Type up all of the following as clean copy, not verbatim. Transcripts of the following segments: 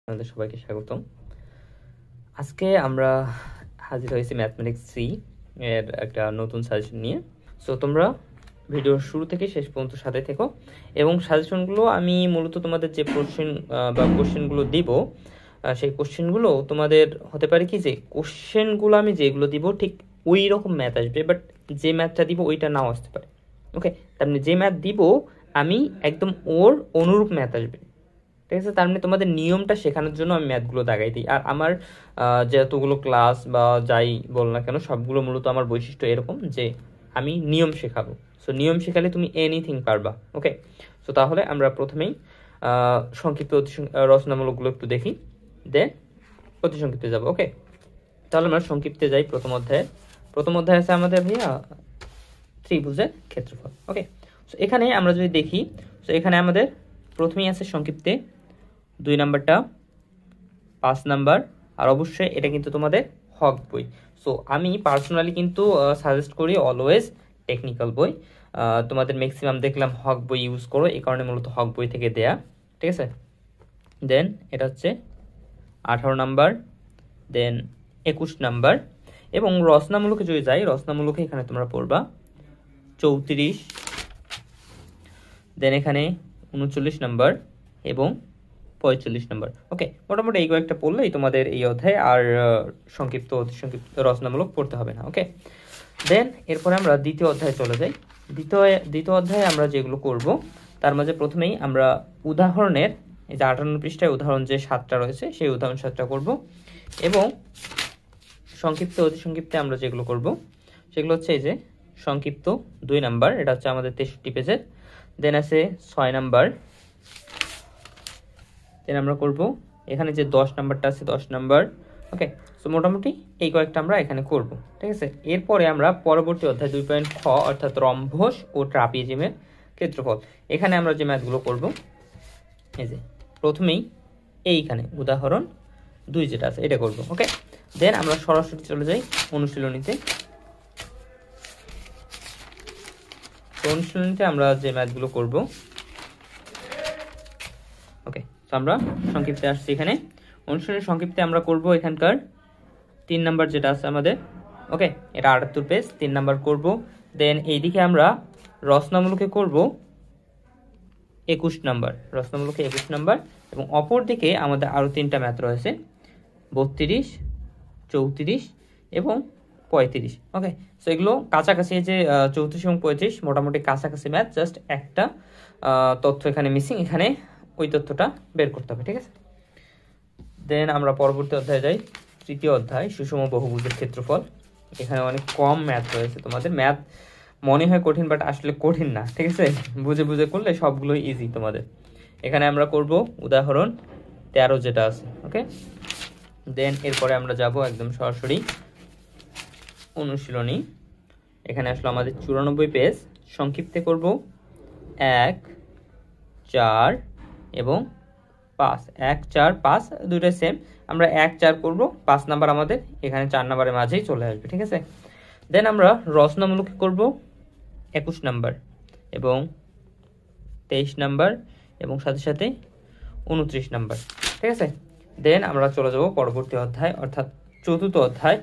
আপনাদের সবাইকে স্বাগতম। আজকে আমরা হাজির হয়েছি ম্যাথমেটিক্স 3 এর একটা নতুন সাজেশন নিয়ে। সো তোমরা ভিডিওর শুরু থেকে শেষ পর্যন্ত সাথে থেকো এবং সাজেশনগুলো আমি মূলত তোমাদের যে কোশ্চেনগুলো দিব সেই কোশ্চেনগুলো তোমাদের হতে পারে কি যে কোশ্চেনগুলো আমি যেগুলো দিব ঠিক ওই রকম ম্যাথ আসবে, বাট যে ম্যাথটা দিব ওইটা নাও আসতে পারে। ওকে, তার মানে যে ম্যাথ দিব আমি একদম ওর অনুরূপ ম্যাথ আসবে, ঠিক আছে। তার মানে তোমাদের নিয়মটা শেখানোর জন্য আমি ম্যাথগুলো দাগাই দিই। আর আমার যতগুলো ক্লাস বা যাই বল না কেন সবগুলো মূলত আমার বৈশিষ্ট্য এরকম যে আমি নিয়ম শেখাবো। সো নিয়ম শেখালে তুমি এনিথিং পারবা। ওকে, সো তাহলে আমরা প্রথমেই সংক্ষিপ্ত রচনামূলকগুলো একটু দেখি, দেন অতি সংক্ষিপ্তে যাবো। ওকে, তাহলে আমরা সংক্ষিপ্তে যাই। প্রথম অধ্যায় আছে আমাদের ভাইয়া ত্রিভুজের ক্ষেত্রফল। ওকে, সো এখানে আমরা যদি দেখি, সো এখানে আমাদের প্রথমেই আছে সংক্ষিপ্তে 2 নাম্বারটা, 5 নাম্বার, আর অবশ্যই এটা কিন্তু তোমাদের হক বই। সো আমি পার্সোনালি কিন্তু সাজেস্ট করি অলওয়েজ টেকনিক্যাল বই। তোমাদের ম্যাক্সিমাম দেখলাম হক বই ইউজ করো, এই কারণে মূলত হক বই থেকে দেয়া, ঠিক আছে। দেন এটা হচ্ছে 18 নাম্বার, দেন 21 নাম্বার, এবং রচনামূলকে যদি যাই, রচনামূলকে এখানে তোমরা পড়বা 34, দেন এখানে 39 নাম্বার এবং 45 নাম্বার। ওকে, মোটামুটি এই কয়েকটা পড়লেই তোমাদের এই অধ্যায় আর সংক্ষিপ্ত অতি সংক্ষিপ্ত রচনামূলক পড়তে হবে না। ওকে, দেন এরপরে আমরা দ্বিতীয় অধ্যায়ে চলে যাই। দ্বিতীয় অধ্যায়ে আমরা যেগুলো করব তার মাঝে প্রথমেই আমরা উদাহরণের এই যে 58 পৃষ্ঠায় উদাহরণ যে 7টা রয়েছে সেই উদাহরণ 7টা করব, এবং সংক্ষিপ্ত অতি সংক্ষিপ্তে আমরা যেগুলো করব সেগুলো হচ্ছে এই যে সংক্ষিপ্ত 2 নাম্বার, এটা হচ্ছে আমাদের 63 পেজের। দেন আছে 6 নাম্বার, দেন আমরা করব এখানে যে 10 নাম্বারটা আছে 10 নাম্বার। ওকে, সো মোটামুটি এই কয়েকটা আমরা এখানে করব, ঠিক আছে। এরপরে আমরা পরবর্তী অধ্যায় 2 খ অর্থাৎ রম্বস ও ট্রাপিজিয়ামের ক্ষেত্রফল, এখানে আমরা যে ম্যাথগুলো করব এই যে প্রথমেই এইখানে উদাহরণ 2 যেটা আছে এটা করব। ওকে, দেন আমরা সরাসরি চলে যাই অনুশীলনীতে। অনুশীলনীতে আমরা যে ম্যাথগুলো করব, ওকে, তো আমরা সংক্ষিপ্তে আসছি। এখানে অনুশীলনের সংক্ষিপ্তে আমরা করব এখানকার 3 নাম্বার যেটা আছে আমাদের। ওকে, এটা 78 পেজ, 3 নাম্বার করব। দেন এইদিকে আমরা রচনামূলকে করব 21 নাম্বার, রচনামূলকে 21 নাম্বার, এবং অপর দিকে আমাদের আরও 3টা ম্যাথ রয়েছে 32, 34 এবং 35। ওকে, সো এগুলো কাছাকাছি, যে 34 এবং 35 মোটামুটি কাছাকাছি ম্যাথ, জাস্ট একটা তথ্য এখানে মিসিং, এখানে ওই তথ্যটা বের করতে হবে, ঠিক আছে। দেন আমরা পরবর্তী অধ্যায়ে যাই, তৃতীয় অধ্যায় সুষম বহুভুজের ক্ষেত্রফল। এখানে অনেক কম ম্যাথ রয়েছে। তোমাদের ম্যাথ মনে হয় কঠিন, বাট আসলে কঠিন না, ঠিক আছে। বুঝে বুঝে করলে সবগুলোই ইজি তোমাদের। এখানে আমরা করব উদাহরণ 13 যেটা আছে। ওকে, দেন এরপরে আমরা যাব একদম সরাসরি অনুশীলনী। এখানে আসলে আমাদের 94 পেজ, সংক্ষিপ্তে করব 1, 4 এবং 5। 1, 4, 5 দুইটাই সেম, আমরা 1, 4 করব, 5 নাম্বার আমাদের এখানে 4 নাম্বারের মাঝেই চলে আসবে, ঠিক আছে। দেন আমরা রচনামূলক করব 21 নাম্বার এবং 23 নাম্বার এবং সাথে সাথে 29 নাম্বার, ঠিক আছে। দেন আমরা চলে যাব পরবর্তী অধ্যায় অর্থাৎ চতুর্থ অধ্যায়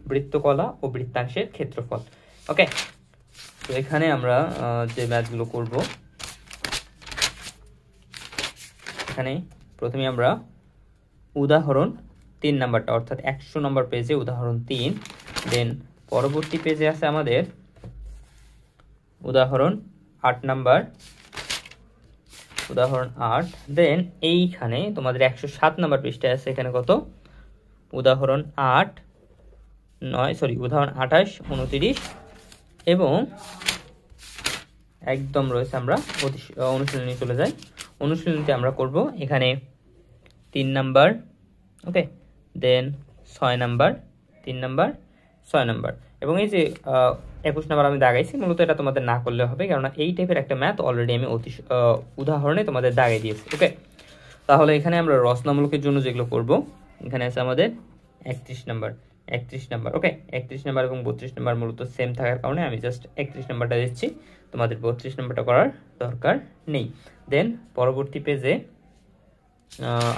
বৃত্তকলা ও বৃত্তাংশের ক্ষেত্রফল। ওকে, তো এখানে আমরা যে ম্যাথগুলো করব, এখানে প্রথমে আমরা উদাহরণ 3 নাম্বারটা অর্থাৎ 100 নম্বর পেজে উদাহরণ 3, দেন পরবর্তী পেজে আছে আমাদের উদাহরণ 8 নাম্বার, উদাহরণ 8, দেন এইখানে তোমাদের 107 নাম্বার পৃষ্ঠায় আছে এখানে কত উদাহরণ 8, 9 উদাহরণ 28, 29 এবং একদম রয়েছে। আমরা অনুশীলনী চলে যাই। অনুশীলনীতে আমরা করব এখানে 3 নাম্বার, ওকে, দেন 6 নাম্বার, 3 নাম্বার, 6 নাম্বার, এবং এই যে 21 নাম্বার আমি দাগাইছি, মূলত এটা তোমাদের না করলে হবে, কেননা এই টাইপের একটা ম্যাথ অলরেডি আমি উদাহরণে তোমাদের দাগাই দিয়েছি। ওকে, তাহলে এখানে আমরা রচনামূলকের জন্য যেগুলো করব, এখানে আছে আমাদের 31 নাম্বার, 31 নাম্বার। ওকে, 31 নাম্বার এবং 32 নাম্বার মূলত সেম থাকার কারণে আমি জাস্ট 31 নাম্বারটা দিচ্ছি, তোমাদের 32 নাম্বারটা করার দরকার নেই। দেন পরবর্তী পেজে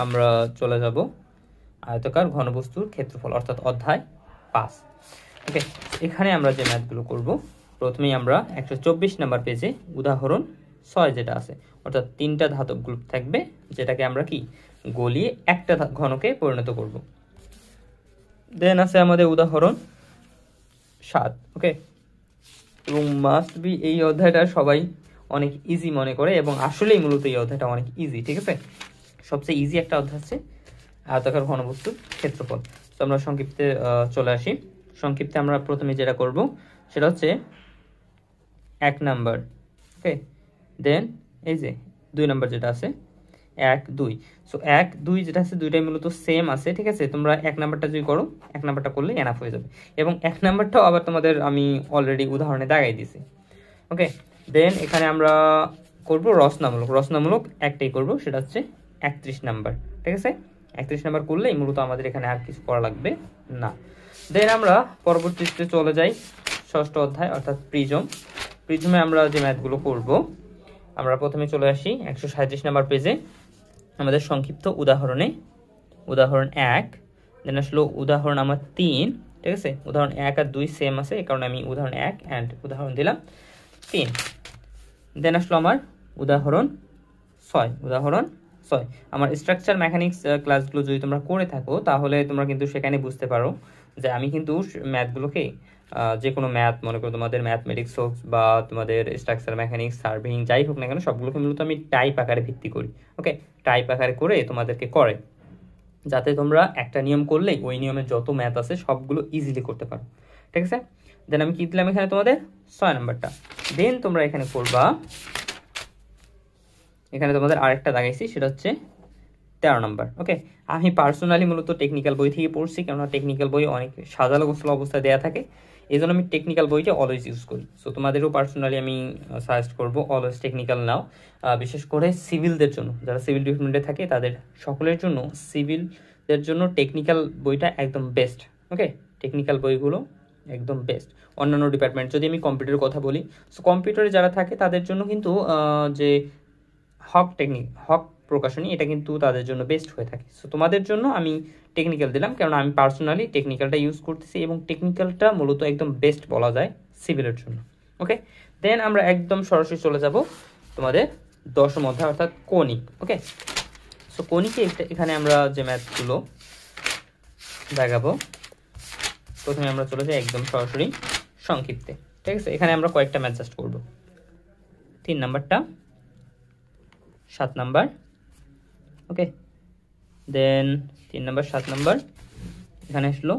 আমরা চলে যাব আয়তাকার ঘনবস্তুর ক্ষেত্রফল অর্থাৎ অধ্যায় 5। ওকে, এখানে আমরা যে ম্যাথগুলো করব, প্রথমেই আমরা 124 নাম্বার পেজে উদাহরণ 6 যেটা আছে, অর্থাৎ 3টা ধাতব গ্রুপ থাকবে যেটাকে আমরা কি গলিয়ে একটা ঘনকে পরিণত করব। দেন আছে আমাদের উদাহরণ 7। ওকে, এবং মাস্ট বি এই অধ্যায়টা সবাই অনেক ইজি মনে করে এবং আসলেই মূলত এই অধ্যায়টা অনেক ইজি। ঠিক আছে, সবচেয়ে ইজি একটা অধ্যায় হচ্ছে আয়তাকার ঘনবস্তুর ক্ষেত্রফল। তো আমরা সংক্ষিপ্তে চলে আসি। সংক্ষিপ্তে আমরা প্রথমে যেটা করব সেটা হচ্ছে 1 নাম্বার। ওকে, দেন এই যে 2 নাম্বার যেটা আছে 1 2। সো 1 2 যেটা আছে দুইটাই মূলত সেম আছে। ঠিক আছে, তোমরা 1 নাম্বারটা যদি করো, 1 নাম্বারটা করলে এনাফ হয়ে যাবে। এবং 1 নাম্বারটাও আবার তোমাদের আমি অলরেডি উদাহরণে দেখাই দিয়েছি। ওকে, দেন এখানে আমরা করব রচনামূলক। রচনামূলক একটাই করব, সেটা হচ্ছে 31 নাম্বার। ঠিক আছে, 31 নাম্বার করলেই মূলত আমাদের এখানে আর কিছু করা লাগবে না। দেন আমরা পরবর্তীতে চলে যাই 6ষ্ঠ অধ্যায় অর্থাৎ প্রিজম। প্রিজমে আমরা যে ম্যাথগুলো করব, আমরা প্রথমে চলে আসি 137 নাম্বার পেজে আমাদের সংক্ষিপ্ত উদাহরণে। উদাহরণ 1, দেন আসলো উদাহরণ আমার 3। ঠিক আছে, উদাহরণ 1 আর 2 সেম আছে, এই কারণে আমি উদাহরণ 1 অ্যান্ড উদাহরণ দিলাম 3। দেন আসলো আমার উদাহরণ 6। উদাহরণ 6 আমার স্ট্রাকচার মেকানিক্স ক্লাসগুলো যদি তোমরা করে থাকো তাহলে তোমরা কিন্তু সেখানে বুঝতে পারো যে আমি কিন্তু ম্যাথগুলোকে যে কোনো ম্যাথ, মনে করো তোমাদের ম্যাথমেটিক্স হোক বা তোমাদের স্ট্রাকচার মেকানিক্স, সার্ভেইং যাই হোক না কেন, সবগুলোকে মূলত আমি টাইপ আকারে ভিত্তি করি। ওকে, টাইপ আকারে করে তোমাদেরকে করে, যাতে তোমরা একটা নিয়ম করলেই ওই নিয়মের যত ম্যাথ আছে সবগুলো ইজিলি করতে পারো। ঠিক আছে, দেন আমি কি দিলাম এখানে তোমাদের 6 নাম্বারটা। দেন তোমরা এখানে করবা, এখানে তোমাদের আরেকটা দাগাইছি, সেটা হচ্ছে 13 নাম্বার। ওকে, আমি পার্সোনালি মূলত টেকনিক্যাল বই থেকে পড়ছি, কেননা টেকনিক্যাল বই অনেক সাজালো গোছালো অবস্থায় দেওয়া থাকে, এই জন্য আমি টেকনিক্যাল বইটা অলওয়েজ ইউজ করি। সো তোমাদেরও পার্সোনালি আমি সাজেস্ট করবো অলওয়েজ টেকনিক্যাল নাও, বিশেষ করে সিভিলদের জন্য, যারা সিভিল ডিপার্টমেন্টে থাকে তাদের সকলের জন্য সিভিলদের জন্য টেকনিক্যাল বইটা একদম বেস্ট। ওকে, টেকনিক্যাল বইগুলো একদম বেস্ট। অন্যান্য ডিপার্টমেন্ট, যদি আমি কম্পিউটারের কথা বলি, সো কম্পিউটারে যারা থাকে তাদের জন্য কিন্তু যে হক প্রকাশনী, এটা কিন্তু তাদের জন্য বেস্ট হয়ে থাকে। সো তোমাদের জন্য আমি টেকনিক্যাল দিলাম, কারণ আমি পার্সোনালি টেকনিক্যালটা ইউজ করতেছি এবং টেকনিক্যালটা মূলত একদম বেস্ট বলা যায় সিভিলের জন্য। ওকে, দেন আমরা একদম সরাসরি চলে যাব তোমাদের 10ম অধ্যায় অর্থাৎ কণিক। ওকে, সো কণিকে এখানে আমরা যে ম্যাথগুলো দেখাবো, প্রথমে আমরা চলে যাই একদম সরাসরি সংক্ষিপ্তে। ঠিক আছে, এখানে আমরা কয়েকটা ম্যাথ জাস্ট করবো। 3 নাম্বারটা, 7 নাম্বার। ওকে, দেন 3 নাম্বার, 7 নাম্বার, এখানে আসলো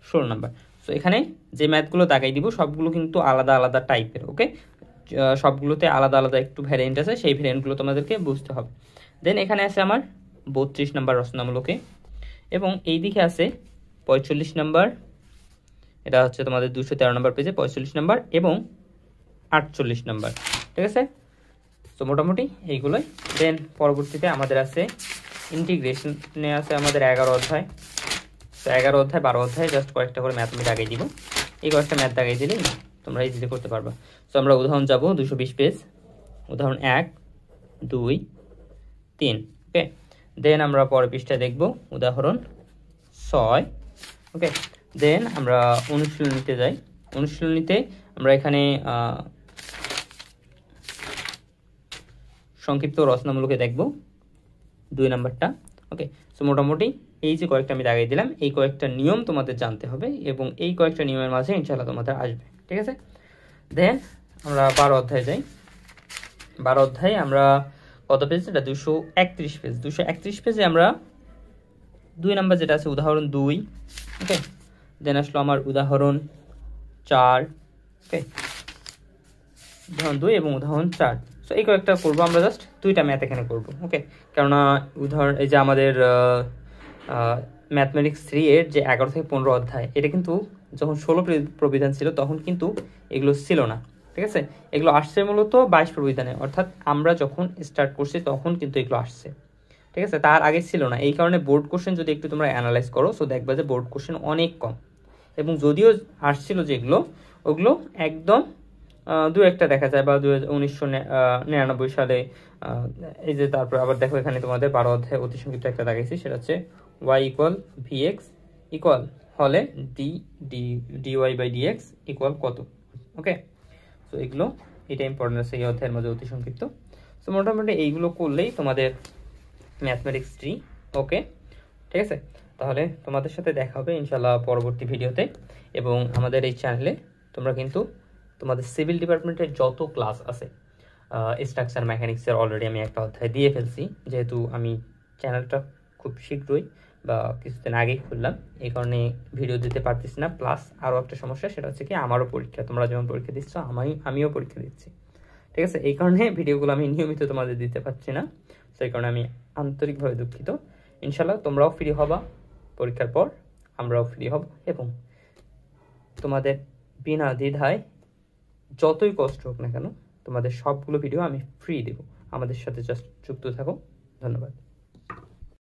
16 নাম্বার। সো এখানে যে ম্যাথগুলো দাগাই দিব সবগুলো কিন্তু আলাদা আলাদা টাইপের। ওকে, সবগুলোতে আলাদা আলাদা একটু ভ্যারিয়েন্ট আছে, সেই ভ্যারিয়েন্টগুলো তোমাদেরকে বুঝতে হবে। দেন এখানে আছে আমার 32 নাম্বার রচনামূলকে, এবং এই দিকে আছে 45 নাম্বার, এটা হচ্ছে তোমাদের 213 নাম্বার পেজে 45 নাম্বার এবং 48 নাম্বার। ঠিক আছে, তো মোটামুটি এইগুলোই। দেন পরবর্তীতে আমাদের আছে ইন্টিগ্রেশনে আছে আমাদের 11 অধ্যায়। তো 11 অধ্যায় 12 অধ্যায় জাস্ট কয়েকটা করে ম্যাথ আমি দাগাই দিব, এই কয়েকটা ম্যাথ দাগাই দিলেই তোমরা ইজিলি করতে পারবা। তো আমরা উদাহরণ যাব 220 পেজ, উদাহরণ 1 2 3। ওকে, দেন আমরা পরের পৃষ্ঠায় দেখব উদাহরণ 6। ওকে, দেন আমরা অনুশীলনীতে যাই। অনুশীলনীতে আমরা এখানে সংক্ষিপ্ত রচনামূলকে দেখব 2 নাম্বারটা। ওকে, সো মোটামুটি এই যে কয়েকটা আমি দাগাই দিলাম, এই কয়েকটা নিয়ম তোমাদের জানতে হবে এবং এই কয়েকটা নিয়মের মাঝে ইনশাআল্লাহ তোমাদের আসবে। ঠিক আছে, দেন আমরা 12 অধ্যায়ে যাই। 12 অধ্যায়ে আমরা কত পেজ, এটা 231 পেজ। 231 পেজে আমরা 2 নাম্বার যেটা আছে উদাহরণ 2। ওকে, দেন আসলো আমার উদাহরণ 4। ওকে, উদাহরণ 2 এবং উদাহরণ 4। সো এই কয়েকটা করবো আমরা, জাস্ট 2টা ম্যাথ এখানে করবো। ওকে, কেননা উদাহরণ এই যে আমাদের ম্যাথমেটিক্স 3 এর যে 11 থেকে 15 অধ্যায়, এটা কিন্তু যখন 16 প্রবিধান ছিল তখন কিন্তু এগুলো ছিল না। ঠিক আছে, এগুলো আসছে মূলত 22 প্রবিধানে, অর্থাৎ আমরা যখন স্টার্ট করছি তখন কিন্তু এগুলো আসছে। ঠিক আছে, তার আগে ছিল না। এই কারণে বোর্ড কোশ্চেন যদি একটু তোমরা অ্যানালাইজ করো, সো দেখবা যে বোর্ড কোশ্চেন অনেক কম, এবং যদিও আসছিল যেগুলো, ওগুলো একদম দু একটা দেখা যায়, বা 1999 সালে এই যে, তারপর আবার দেখো এখানে তোমাদের 12 অধ্যায় অতিসংক্ষিপ্ত একটা দেখাইছি, সেটা হচ্ছে y ইকুয়াল vx ইকুয়াল হলে dy বাই dx ইকুয়াল কত। ওকে, তো এগুলো এটা ইম্পর্টেন্ট আছে এই অধ্যায়ের মধ্যে অতি সংক্ষিপ্ত। সো মোটামুটি এইগুলো করলেই তোমাদের ম্যাথমেটিক্স 3 ওকে, ঠিক আছে। তাহলে তোমাদের সাথে দেখা হবে ইনশাল্লাহ পরবর্তী ভিডিওতে। এবং আমাদের এই চ্যানেলে তোমরা কিন্তু তোমাদের সিভিল ডিপার্টমেন্টের যত ক্লাস আছে, স্ট্রাকচার মেকানিক্সের অলরেডি আমি একটা অধ্যায় দিয়ে ফেলছি, যেহেতু আমি চ্যানেলটা খুব শীঘ্রই বা কিছুদিন আগেই খুললাম, এই কারণে ভিডিও দিতে পারতেছি না। প্লাস আরও একটা সমস্যা, সেটা হচ্ছে কি আমারও পরীক্ষা, তোমরা যেমন পরীক্ষা দিচ্ছ আমিও পরীক্ষা দিচ্ছি, ঠিক আছে। এই কারণে ভিডিওগুলো আমি নিয়মিত তোমাদের দিতে পারছি না, সেই কারণে আমি আন্তরিকভাবে দুঃখিত। ইনশাল্লাহ তোমরাও ফ্রি হবা পরীক্ষার পর, আমরাও ফ্রি হব, এবং তোমাদের বিনা দ্বিধায় যতই কষ্ট হোক না কেন তোমাদের সবগুলো ভিডিও আমি ফ্রি দেব। আমাদের সাথে জাস্ট যুক্ত থাকো। ধন্যবাদ।